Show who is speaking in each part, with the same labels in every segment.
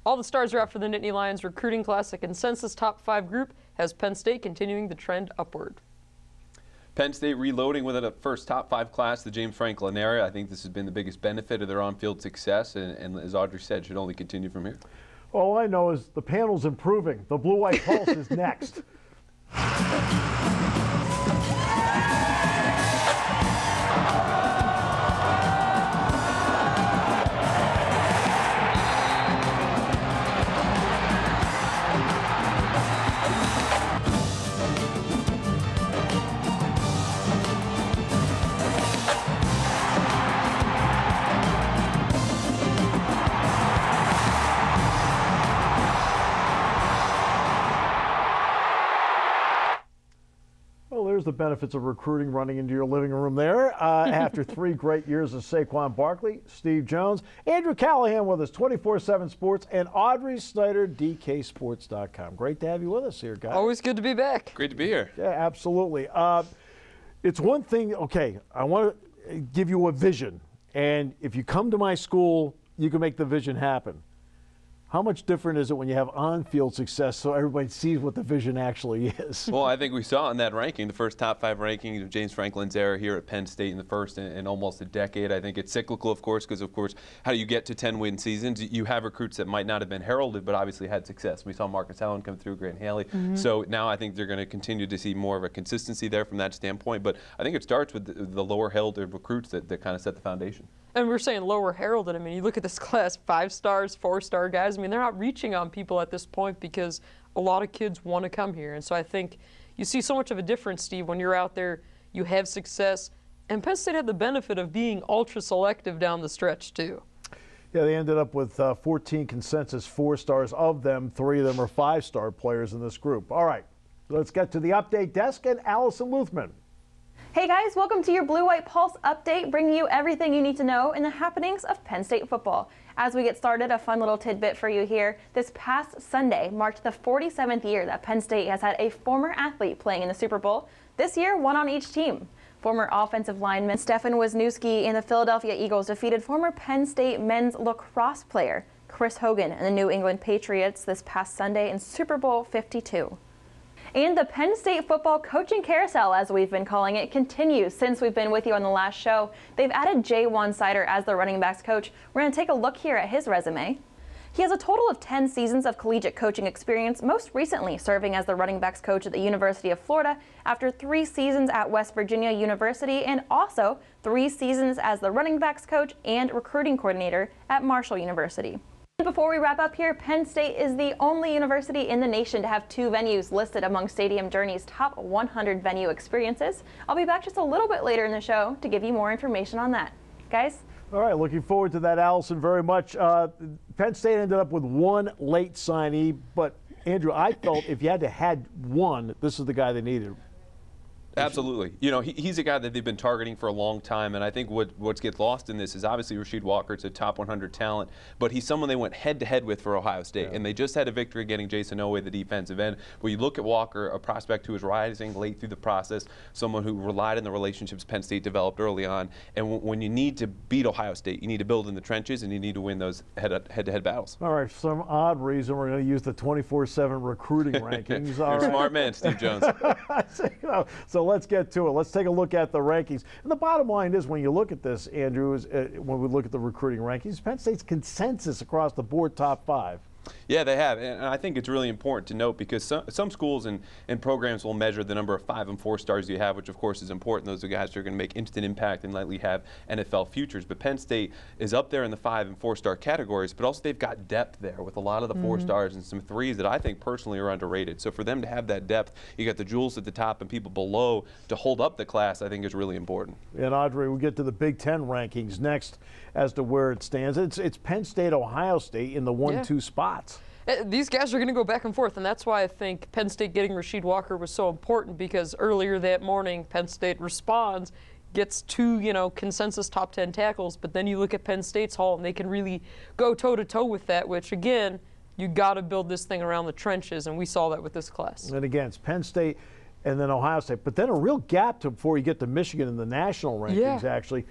Speaker 1: All the stars are out for the Nittany Lions recruiting class. The consensus top 5 group has Penn State continuing the trend upward.
Speaker 2: Penn State reloading with a first top 5 class, the James Franklin area. I think this has been the biggest benefit of their on-field success, and as Audrey said, should only continue from here.
Speaker 3: All I know is the panel's improving. The Blue-White Pulse is next. There's the benefits of recruiting running into your living room there. After 3 great years of Saquon Barkley, Steve Jones, Andrew Callahan with us, 24/7 Sports, and Audrey Snyder, DKSports.com. Great to have you with us here, guys.
Speaker 1: Always good to be back.
Speaker 2: Great to be here.
Speaker 3: Yeah, absolutely. It's one thing, okay, I want to give you a vision, and if you come to my school, you can make the vision happen. How much different is it when you have on-field success so everybody sees what the vision actually is?
Speaker 2: Well, I think we saw in that ranking, the first top 5 ranking of James Franklin's era here at Penn State in the first in almost a decade. I think it's cyclical, of course, because, of course, how do you get to 10-win seasons? You have recruits that might not have been heralded, but obviously had success. We saw Marcus Allen come through, Grant Haley. So now I think they're going to continue to see more of a consistency there from that standpoint. But I think it starts with the lower heralded recruits that kind of set the foundation.
Speaker 1: And we're saying lower heralded. I mean, you look at this class, 5 stars, 4-star guys. I mean, they're not reaching on people at this point because a lot of kids want to come here. And so I think you see so much of a difference, Steve, when you're out there, you have success. And Penn State had the benefit of being ultra-selective down the stretch, too.
Speaker 3: Yeah, they ended up with 14 consensus 4 stars. Of them, 3 of them are 5-star players in this group. All right, let's get to the update desk and Allison Luthman.
Speaker 4: Hey guys, welcome to your Blue-White Pulse update, bringing you everything you need to know in the happenings of Penn State football. As we get started, a fun little tidbit for you here. This past Sunday marked the 47th year that Penn State has had a former athlete playing in the Super Bowl. This year, 1 on each team. Former offensive lineman Stefan Wisniewski and the Philadelphia Eagles defeated former Penn State men's lacrosse player Chris Hogan and the New England Patriots this past Sunday in Super Bowl 52. And the Penn State football coaching carousel, as we've been calling it, continues since we've been with you on the last show. They've added Snyder as the running backs coach. We're going to take a look here at his resume. He has a total of 10 seasons of collegiate coaching experience, most recently serving as the running backs coach at the University of Florida after 3 seasons at West Virginia University and also 3 seasons as the running backs coach and recruiting coordinator at Marshall University. Before we wrap up here, Penn State is the only university in the nation to have 2 venues listed among Stadium Journey's top 100 venue experiences. I'll be back just a little bit later in the show to give you more information on that. Guys?
Speaker 3: All right, looking forward to that, Allison, very much. Penn State ended up with 1 late signee, but Andrew, I felt if you had to had one, this is the guy they needed.
Speaker 2: Absolutely. You know, he's a guy that they've been targeting for a long time, and I think what gets lost in this is obviously Rasheed Walker. It's a top 100 talent, but he's someone they went head-to-head with for Ohio State, and they just had a victory getting Jason Owe, the defensive end. Where you look at Walker, a prospect who was rising late through the process, someone who relied on the relationships Penn State developed early on, and when you need to beat Ohio State, you need to build in the trenches, and you need to win those head-to-head battles.
Speaker 3: All right, for some odd reason, we're going to use the 24/7 recruiting rankings.
Speaker 2: You're a smart man, Steve Jones.
Speaker 3: So let's get to it. Let's take a look at the rankings. And the bottom line is, when you look at this, Andrew, is when we look at the recruiting rankings, Penn State's consensus across the board top 5.
Speaker 2: Yeah, they have, and I think it's really important to note because some schools and programs will measure the number of 5 and 4 stars you have, which of course is important. Those are guys who are going to make instant impact and likely have NFL futures. But Penn State is up there in the 5 and 4 star categories, but also they've got depth there with a lot of the 4 stars and some 3s that I think personally are underrated. So for them to have that depth, you got the jewels at the top and people below to hold up the class, I think is really important.
Speaker 3: And Audrey, we get to the Big Ten rankings next as to where it stands. It's Penn State, Ohio State in the 1-2 spots.
Speaker 1: These guys are going to go back and forth, and that's why I think Penn State getting Rasheed Walker was so important, because earlier that morning, Penn State responds, gets 2, consensus top 10 tackles, but then you look at Penn State's haul, and they can really go toe-to-toe with that, which, again, you got to build this thing around the trenches, and we saw that with this class.
Speaker 3: And again, it's Penn State and then Ohio State, but then a real gap before you get to Michigan in the national rankings, actually.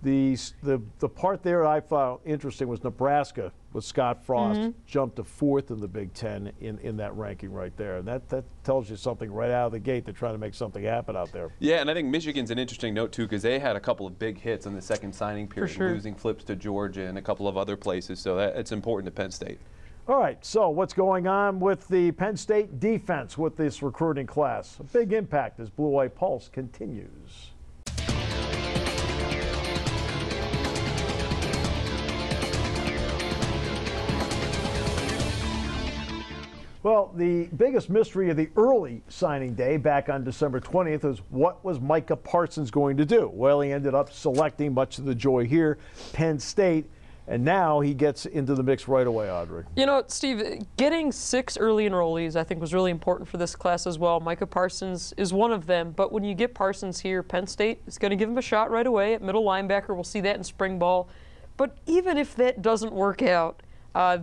Speaker 3: The part there I found interesting was Nebraska with Scott Frost jumped to 4th in the Big Ten in that ranking right there. And that tells you something right out of the gate. They're trying to make something happen out there.
Speaker 2: Yeah, and I think Michigan's an interesting note, too, because they had a couple of big hits in the second signing period, losing flips to Georgia and a couple of other places. So it's important to Penn State.
Speaker 3: All right, so what's going on with the Penn State defense with this recruiting class? A big impact as Blue White Pulse continues. Well, the biggest mystery of the early signing day back on December 20th was what was Micah Parsons going to do? Well, he ended up selecting, much to the joy here, Penn State, and now he gets into the mix right away, Audrey.
Speaker 1: You know, Steve, getting 6 early enrollees I think was really important for this class as well. Micah Parsons is one of them, but when you get Parsons here, Penn State is going to give him a shot right away at middle linebacker. We'll see that in spring ball. But even if that doesn't work out,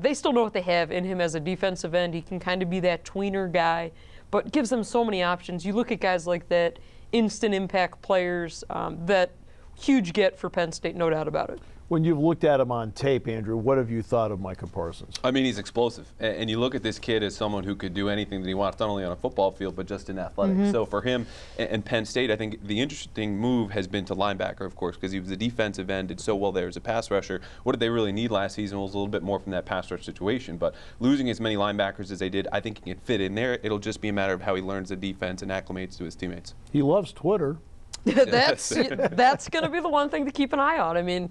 Speaker 1: they still know what they have in him as a defensive end. He can kind of be that tweener guy, but gives them so many options. You look at guys like that, instant impact players, that huge get for Penn State, no doubt about it.
Speaker 3: When you've looked at him on tape, Andrew, what have you thought of Micah Parsons?
Speaker 2: I mean, he's explosive. And you look at this kid as someone who could do anything that he wants, not only on a football field, but just in athletics. So for him and Penn State, I think the interesting move has been to linebacker, of course, because he was a defensive end, did so well there as a pass rusher. What did they really need last season was a little bit more from that pass rush situation. But losing as many linebackers as they did, I think he can fit in there. It'll just be a matter of how he learns the defense and acclimates to his teammates.
Speaker 3: He loves Twitter.
Speaker 1: That's going to be the one thing to keep an eye on. I mean,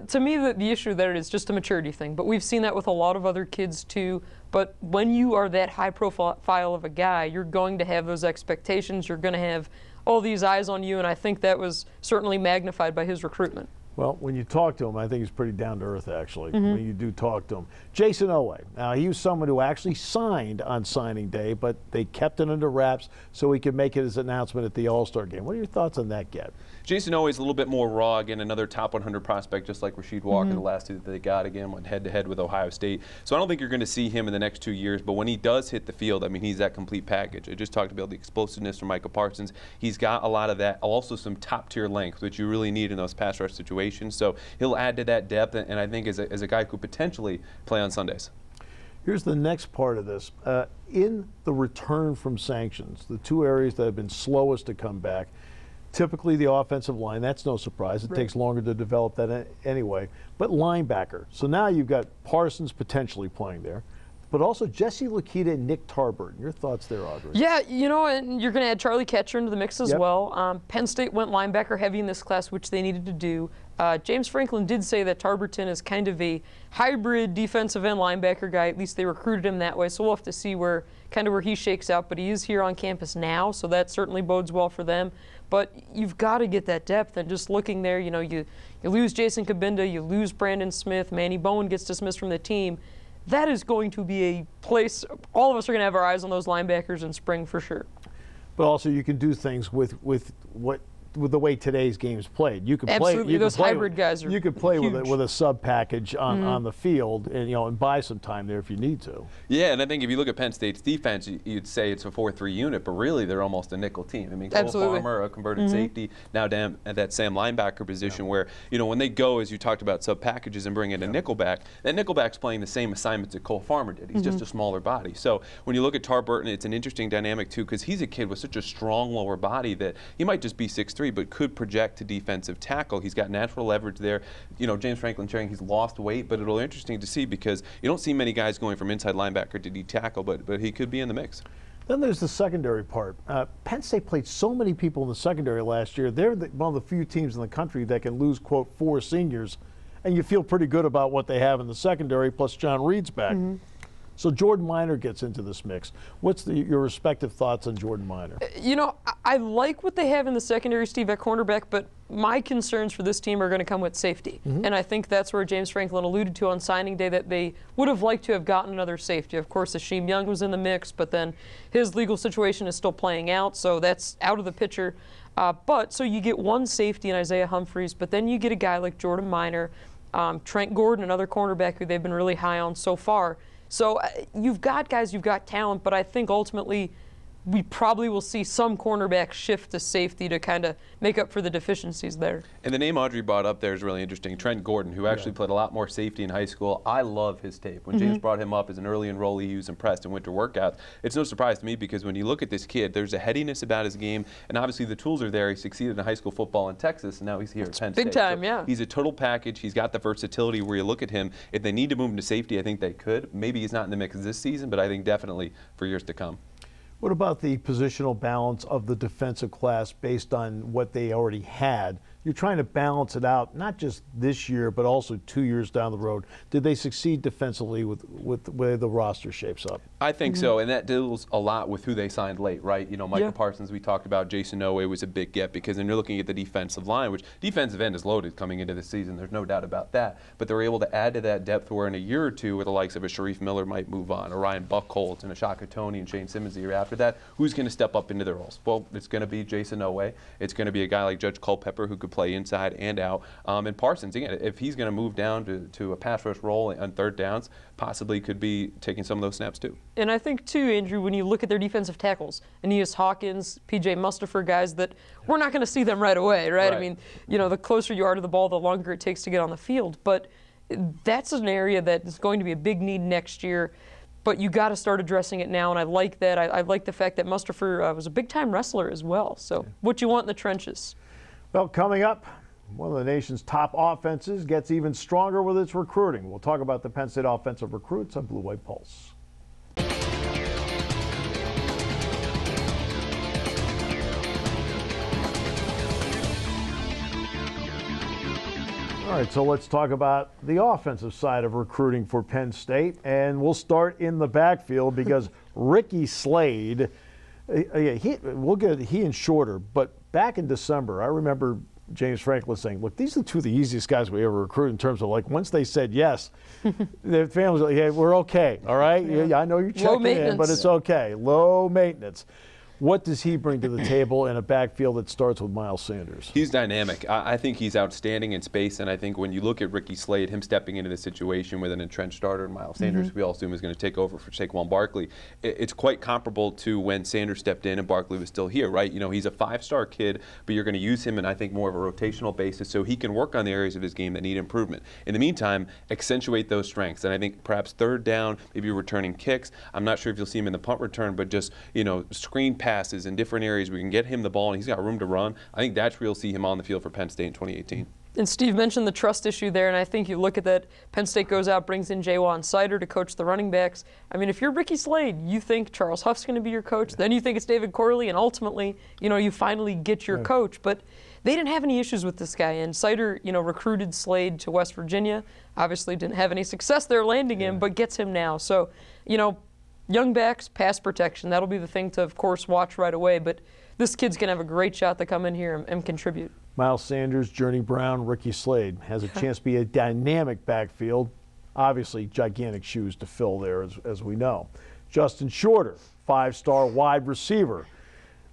Speaker 1: to me, the issue there is just a maturity thing. But we've seen that with a lot of other kids, too. But when you are that high profile of a guy, you're going to have those expectations. You're going to have all these eyes on you. And I think that was certainly magnified by his recruitment.
Speaker 3: Well, when you talk to him, I think he's pretty down to earth, actually, when you do talk to him. Jason Owe. Now, he was someone who actually signed on signing day, but they kept it under wraps so he could make his announcement at the All-Star game. What are your thoughts on that, Get?
Speaker 2: Jason Owe is a little bit more raw, again, another top 100 prospect, just like Rasheed Walker, the last two that they got, again, went head-to-head with Ohio State. So I don't think you're going to see him in the next 2 years, but when he does hit the field, I mean, he's that complete package. I just talked about the explosiveness from Micah Parsons. He's got a lot of that, also some top-tier length, which you really need in those pass rush situations. So he'll add to that depth, and I think as a guy who could potentially play on Sundays.
Speaker 3: Here's the next part of this. In the return from sanctions, the two areas that have been slowest to come back, typically the offensive line, that's no surprise. It takes longer to develop that anyway. But linebacker. So now you've got Parsons potentially playing there, but also Jesse Luketa and Nick Tarburton. Your thoughts there, Audrey?
Speaker 1: Yeah, you know, and you're going to add Charlie Ketcher into the mix as well. Penn State went linebacker heavy in this class, which they needed to do. James Franklin did say that Tarburton is kind of a hybrid defensive end linebacker guy. At least they recruited him that way. So we'll have to see where he shakes out. But he is here on campus now, so that certainly bodes well for them. But you've got to get that depth. And just looking there, you know, you lose Jason Kabinda, you lose Brandon Smith, Manny Bowen gets dismissed from the team. That is going to be a place, all of us are going to have our eyes on those linebackers in spring for sure.
Speaker 3: But also you can do things with the way today's game is played. You can
Speaker 1: Absolutely,
Speaker 3: play.
Speaker 1: those hybrid guys are
Speaker 3: You could play
Speaker 1: huge.
Speaker 3: with a sub package on the field, and and buy some time there if you need to.
Speaker 2: Yeah, and I think if you look at Penn State's defense, you'd say it's a 4-3 unit, but really they're almost a nickel team. I mean, Cole Farmer, a converted safety, now down at that Sam linebacker position where when they go, as you talked about, sub packages and bring in a nickelback, that nickelback's playing the same assignments that Cole Farmer did. He's just a smaller body. So when you look at Tarburton, it's an interesting dynamic too, because he's a kid with such a strong lower body that he might just be 6'3", but could project to defensive tackle. He's got natural leverage there. James Franklin sharing he's lost weight, but it'll be interesting to see because you don't see many guys going from inside linebacker to D tackle, but he could be in the mix.
Speaker 3: Then there's the secondary part. Penn State played so many people in the secondary last year. They're one of the few teams in the country that can lose, quote, 4 seniors, and you feel pretty good about what they have in the secondary, plus John Reed's back. So Jordan Minor gets into this mix. What's your respective thoughts on Jordan Minor?
Speaker 1: I like what they have in the secondary, Steve, at cornerback, but my concerns for this team are going to come with safety. And I think that's where James Franklin alluded to on signing day that they would have liked to have gotten another safety. Of course, Hasheem Young was in the mix, but then his legal situation is still playing out, so that's out of the picture. So you get one safety in Isaiah Humphries, but then you get a guy like Jordan Minor, Trent Gordon, another cornerback who they've been really high on so far. So you've got guys, you've got talent, but I think ultimately we probably will see some cornerback shift to safety to kind of make up for the deficiencies there.
Speaker 2: And the name Audrey brought up there is really interesting. Trent Gordon, who actually played a lot more safety in high school. I love his tape. When James brought him up as an early enrollee, he was impressed in winter workouts. It's no surprise to me because when you look at this kid, there's a headiness about his game, and obviously the tools are there. He succeeded in high school football in Texas, and now he's here at Penn State.
Speaker 1: Big time,
Speaker 2: so
Speaker 1: yeah.
Speaker 2: He's a total package. He's got the versatility where you look at him. If they need to move him to safety, I think they could. Maybe he's not in the mix this season, but I think definitely for years to come.
Speaker 3: What about the positional balance of the defensive class based on what they already had? You're trying to balance it out, not just this year, but also 2 years down the road. Did they succeed defensively with the way the roster shapes up?
Speaker 2: I think so, and that deals a lot with who they signed late, right? You know, Micah Parsons, we talked about. Jason Noe was a big get because then you're looking at the defensive line, which defensive end is loaded coming into the season. There's no doubt about that. But they were able to add to that depth where in a year or two, where the likes of a Sharif Miller might move on, or Ryan Buchholz and a Shaka Toney and Shane Simmons the year after that, who's going to step up into their roles? Well, it's going to be Jason Noe. It's going to be a guy like Judge Culpepper who could play inside and out. And Parsons, again, if he's going to move down to a pass rush role on third downs, possibly could be taking some of those snaps too.
Speaker 1: And I think too, Andrew, when you look at their defensive tackles, Aeneas Hawkins, P.J. Mustafer, guys that we're not going to see them right away, right? I mean, you know, the closer you are to the ball, the longer it takes to get on the field. But that's an area that is going to be a big need next year. But you got to start addressing it now, and I like that. I like the fact that Mustafer was a big-time wrestler as well. So what you want in the trenches.
Speaker 3: Well, coming up, one of the nation's top offenses gets even stronger with its recruiting. We'll talk about the Penn State offensive recruits on Blue White Pulse. All right, so let's talk about the offensive side of recruiting for Penn State, and we'll start in the backfield because Ricky Slade, we'll get he and Shorter, but back in December, I remember James Franklin saying, look, these are two of the easiest guys we ever recruited in terms of, like, once they said yes, their families were like, hey, we're okay, all right? Yeah, I know you're checking in, but it's okay. Low maintenance. What does he bring to the table in a backfield that starts with Miles Sanders?
Speaker 2: He's dynamic. I think he's outstanding in space, and I think when you look at Ricky Slade, him stepping into the situation with an entrenched starter and Miles Sanders, we all assume is going to take over for Saquon Barkley, it's quite comparable to when Sanders stepped in and Barkley was still here, right? You know, he's a five-star kid, but you're going to use him in, I think, more of a rotational basis so he can work on the areas of his game that need improvement. In the meantime, accentuate those strengths, and I think perhaps third down, maybe returning kicks. I'm not sure if you'll see him in the punt return, but just, you know, screen passes in different areas we can get him the ball and he's got room to run. I think that's where you'll see him on the field for Penn State in 2018.
Speaker 1: And Steve mentioned the trust issue there, and I think you look at that. Penn State goes out, brings in Jaywan Snyder to coach the running backs. I mean, if you're Ricky Slade, you think Charles Huff's going to be your coach, then you think it's David Corley, and ultimately, you know, you finally get your coach. But they didn't have any issues with this guy, and Snyder, you know, recruited Slade to West Virginia. Obviously didn't have any success there landing him, but gets him now. So, you know, young backs, pass protection, that'll be the thing to, of course, watch right away. But this kid's going to have a great shot to come in here and contribute.
Speaker 3: Miles Sanders, Journey Brown, Ricky Slade has a chance to be a dynamic backfield. Obviously, gigantic shoes to fill there, as we know. Justin Shorter, five-star wide receiver.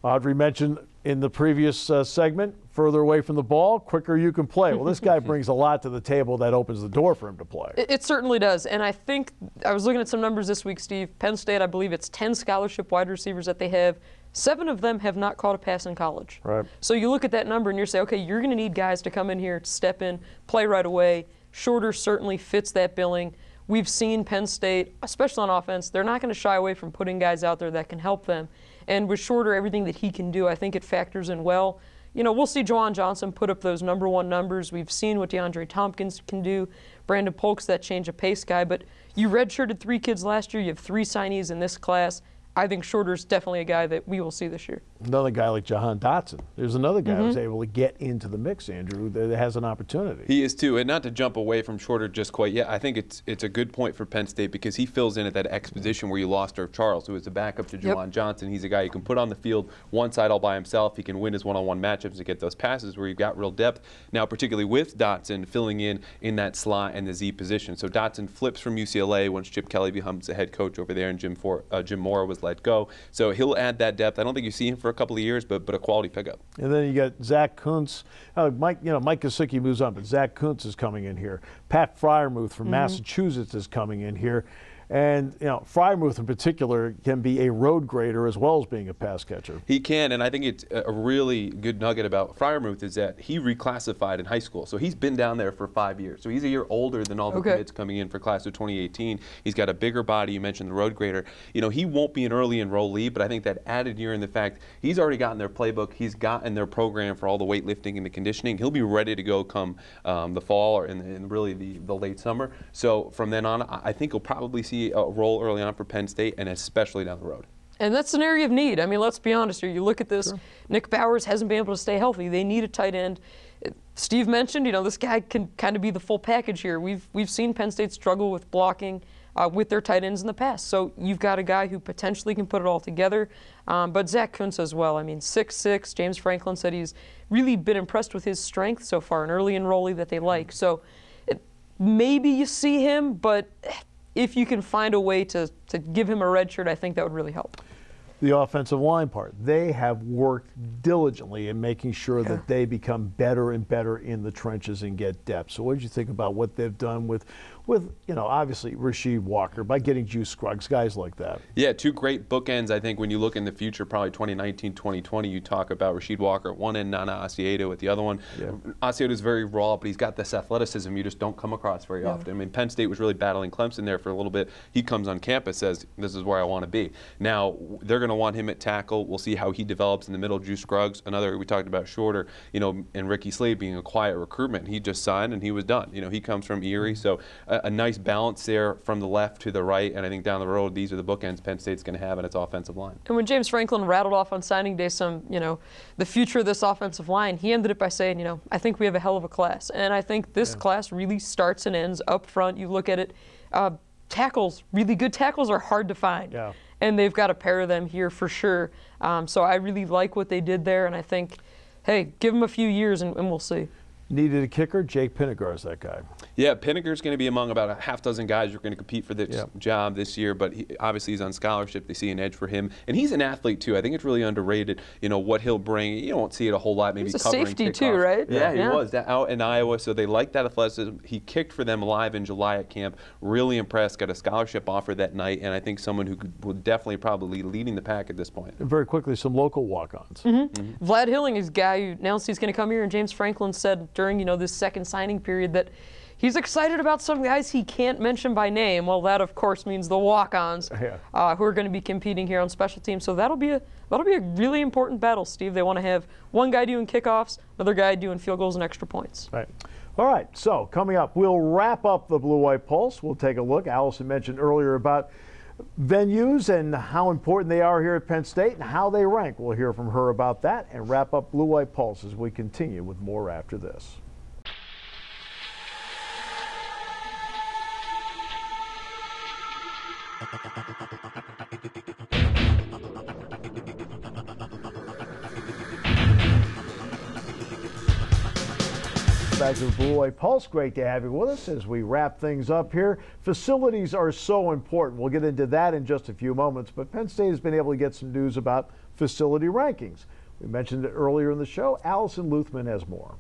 Speaker 3: Audrey mentioned in the previous segment, further away from the ball, quicker you can play. Well, this guy brings a lot to the table that opens the door for him to play.
Speaker 1: It certainly does. And I think, I was looking at some numbers this week, Steve. Penn State, I believe it's 10 scholarship wide receivers that they have. 7 of them have not caught a pass in college.
Speaker 3: Right.
Speaker 1: So you look at that number and you say, okay, you're going to need guys to come in here, to step in, play right away. Shorter certainly fits that billing. We've seen Penn State, especially on offense, they're not going to shy away from putting guys out there that can help them. And with Shorter, everything that he can do, I think it factors in well. You know, we'll see Juwan Johnson put up those #1 numbers. We've seen what DeAndre Tompkins can do. Brandon Polk's that change of pace guy. But you redshirted 3 kids last year. You have 3 signees in this class. I think Shorter's definitely a guy that we will see this year.
Speaker 3: Another guy like Jahan Dotson. There's another guy who's able to get into the mix, Andrew, that has an opportunity.
Speaker 2: He is too, and not to jump away from Shorter just quite yet. I think it's a good point for Penn State because he fills in at that X position where you lost Irv Charles, who is the backup to Juwan Johnson. He's a guy you can put on the field one side all by himself. He can win his one-on-one matchups and get those passes where you've got real depth. Now, particularly with Dotson filling in that slot and the Z position. So Dotson flips from UCLA once Chip Kelly becomes the head coach over there and Jim Mora was let go. So he'll add that depth. I don't think you see him for a couple of years, but a quality pickup.
Speaker 3: And then you got Zach Kuntz. Mike Gesicki moves on, but Zach Kuntz is coming in here. Pat Fryermuth from Massachusetts is coming in here. And, you know, Freiermuth in particular can be a road grader as well as being a pass catcher.
Speaker 2: He can, and I think it's a really good nugget about Freiermuth is that he reclassified in high school. So he's been down there for 5 years. So he's a year older than all the commits coming in for class of 2018. He's got a bigger body. You mentioned the road grader. You know, he won't be an early enrollee, but I think that added year in the fact he's already gotten their playbook. He's gotten their program for all the weightlifting and the conditioning. He'll be ready to go come the fall or in really the late summer. So from then on, I think he'll probably see a role early on for Penn State, and especially down the road.
Speaker 1: And that's an area of need. I mean, let's be honest here. You look at this, Nick Bowers hasn't been able to stay healthy. They need a tight end. Steve mentioned, you know, this guy can kind of be the full package here. We've seen Penn State struggle with blocking with their tight ends in the past. So you've got a guy who potentially can put it all together. But Zach Kuntz as well. I mean, 6'6". James Franklin said he's really been impressed with his strength so far, an early enrollee that they like. So maybe you see him, but if you can find a way to give him a red shirt, I think that would really help.
Speaker 3: The offensive line part, they have worked diligently in making sure that they become better and better in the trenches and get depth. So what did you think about what they've done with you know, obviously Rasheed Walker, by getting Juice Scruggs, guys like that?
Speaker 2: Yeah, two great bookends. I think when you look in the future, probably 2019, 2020, you talk about Rasheed Walker at one end, Nana Asiato at the other one. Yeah. Asiato is very raw, but he's got this athleticism you just don't come across very often. I mean, Penn State was really battling Clemson there for a little bit. He comes on campus, says, this is where I want to be. Now, they're going to want him at tackle. We'll see how he develops in the middle. Juice Scruggs, another we talked about shorter, you know, and Ricky Slade being a quiet recruitment. He just signed and he was done. You know, he comes from Erie, so a nice balance there from the left to the right, and I think down the road, these are the bookends Penn State's going to have in its offensive line.
Speaker 1: And when James Franklin rattled off on signing day some, you know, the future of this offensive line, he ended it by saying, you know, I think we have a hell of a class. And I think this class really starts and ends up front. You look at it, tackles, really good tackles are hard to find. Yeah. And they've got a pair of them here for sure. So I really like what they did there, and I think, hey, give them a few years and we'll see.
Speaker 3: Needed a kicker. Jake Pinnegar is that guy.
Speaker 2: Yeah, Pinnegar's going to be among about a half dozen guys who are going to compete for this job this year, but obviously he's on scholarship. They see an edge for him. And he's an athlete, too. I think it's really underrated, you know, what he'll bring. You won't see it a whole lot, maybe
Speaker 1: he's
Speaker 2: covering
Speaker 1: a safety,
Speaker 2: kickoffs.
Speaker 1: too, right?
Speaker 2: Yeah, he was out in Iowa, so they like that athleticism. He kicked for them live in July at camp. Really impressed, got a scholarship offer that night, and I think someone who will definitely probably leading the pack at this point.
Speaker 3: And very quickly, some local walk-ons.
Speaker 1: Vlad Hilling is a guy who announced he's going to come here, and James Franklin said during, you know, this second signing period that he's excited about some guys he can't mention by name. Well, that of course means the walk-ons who are going to be competing here on special teams. So that'll be a really important battle, Steve. They want to have one guy doing kickoffs, another guy doing field goals and extra points.
Speaker 3: Right. All right. So coming up, we'll wrap up the Blue White Pulse. We'll take a look. Allison mentioned earlier about venues and how important they are here at Penn State and how they rank. We'll hear from her about that and wrap up Blue White Pulse as we continue with more after this. Back to the Blue White Pulse. Great to have you with us as we wrap things up here. Facilities are so important. We'll get into that in just a few moments, but Penn State has been able to get some news about facility rankings. We mentioned it earlier in the show. Allison Luthman has more.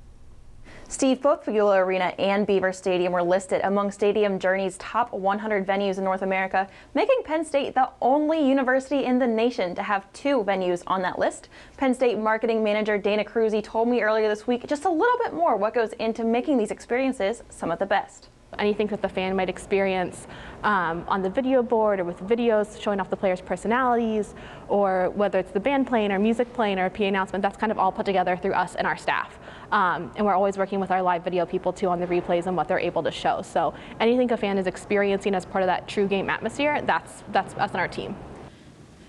Speaker 4: Steve, both Fagula Arena and Beaver Stadium were listed among Stadium Journey's top 100 venues in North America, making Penn State the only university in the nation to have two venues on that list. Penn State marketing manager Dana Cruzy told me earlier this week just a little bit more what goes into making these experiences some of the best.
Speaker 5: Anything that the fan might experience on the video board or with videos showing off the players' personalities, or whether it's the band playing or music playing or a PA announcement, that's kind of all put together through us and our staff. And we're always working with our live video people too on the replays and what they're able to show. So anything a fan is experiencing as part of that true game atmosphere, that's us and our team.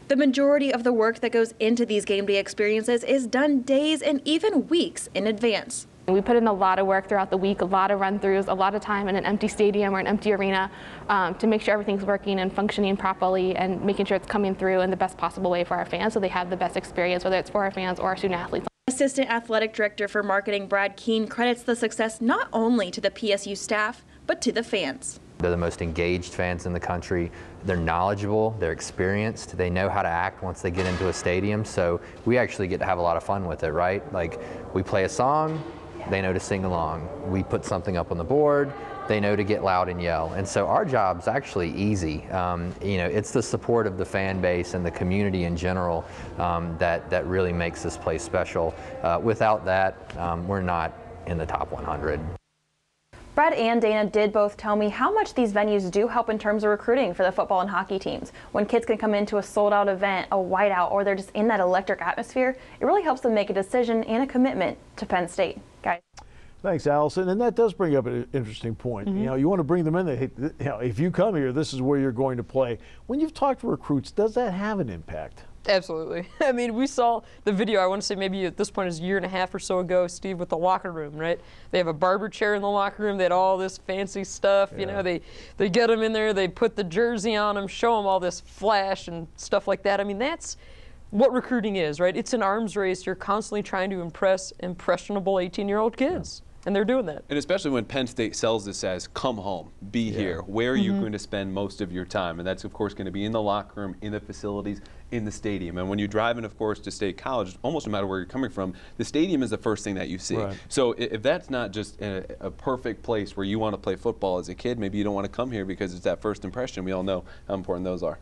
Speaker 4: The majority of the work that goes into these game day experiences is done days and even weeks in advance.
Speaker 5: We put in a lot of work throughout the week, a lot of run-throughs, a lot of time in an empty stadium or an empty arena to make sure everything's working and functioning properly and making sure it's coming through in the best possible way for our fans so they have the best experience, whether it's for our fans or our student athletes.
Speaker 4: Assistant Athletic Director for Marketing Brad Keene credits the success not only to the PSU staff, but to the fans.
Speaker 6: They're the most engaged fans in the country. They're knowledgeable, they're experienced, they know how to act once they get into a stadium, so we actually get to have a lot of fun with it, right? Like, we play a song, they know to sing along. We put something up on the board, they know to get loud and yell. And so our job's actually easy. You know, it's the support of the fan base and the community in general that really makes this place special. Without that, we're not in the top 100.
Speaker 4: Brad and Dana did both tell me how much these venues do help in terms of recruiting for the football and hockey teams. When kids can come into a sold-out event, a whiteout, or they're just in that electric atmosphere, it really helps them make a decision and a commitment to Penn State. Guys.
Speaker 3: Thanks, Allison. And that does bring up an interesting point. You know, you want to bring them in. Hey, you know, if you come here, this is where you're going to play. When you've talked to recruits, does that have an impact?
Speaker 1: Absolutely. I mean, we saw the video, I want to say maybe at this point is a year and a half or so ago, Steve, with the locker room, right? They have a barber chair in the locker room. They had all this fancy stuff. You know, they get them in there. They put the jersey on them, show them all this flash and stuff like that. I mean, that's what recruiting is, right? It's an arms race. You're constantly trying to impress impressionable 18-year-old kids. And they're doing that.
Speaker 2: And especially when Penn State sells this as come home, be here. Where are you going to spend most of your time? And that's, of course, going to be in the locker room, in the facilities, in the stadium. And when you drive in, of course, to State College, almost no matter where you're coming from, the stadium is the first thing that you see. Right. So if that's not just a perfect place where you want to play football as a kid, maybe you don't want to come here because it's that first impression. We all know how important those are.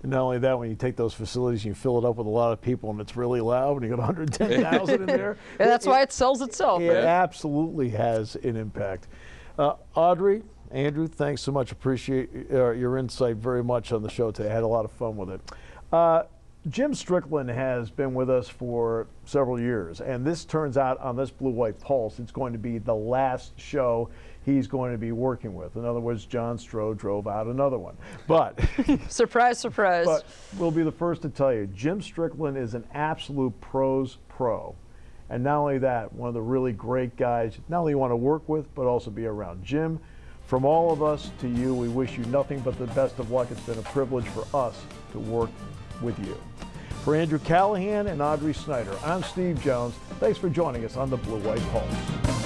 Speaker 3: And not only that, when you take those facilities and you fill it up with a lot of people and it's really loud, when you got 110,000 in there.
Speaker 1: And that's why it sells itself.
Speaker 3: It absolutely has an impact. Audrey, Andrew, thanks so much. Appreciate your insight very much on the show today. I had a lot of fun with it. Jim Strickland has been with us for several years, and this turns out on this Blue White Pulse, it's going to be the last show he's going to be working with. In other words, John Stroh drove out another one. But
Speaker 1: surprise, surprise.
Speaker 3: But we'll be the first to tell you, Jim Strickland is an absolute pros pro. And not only that, one of the really great guys, not only you want to work with, but also be around. Jim, from all of us to you, we wish you nothing but the best of luck. It's been a privilege for us to work with you. For Andrew Callahan and Audrey Snyder, I'm Steve Jones. Thanks for joining us on the Blue White Pulse.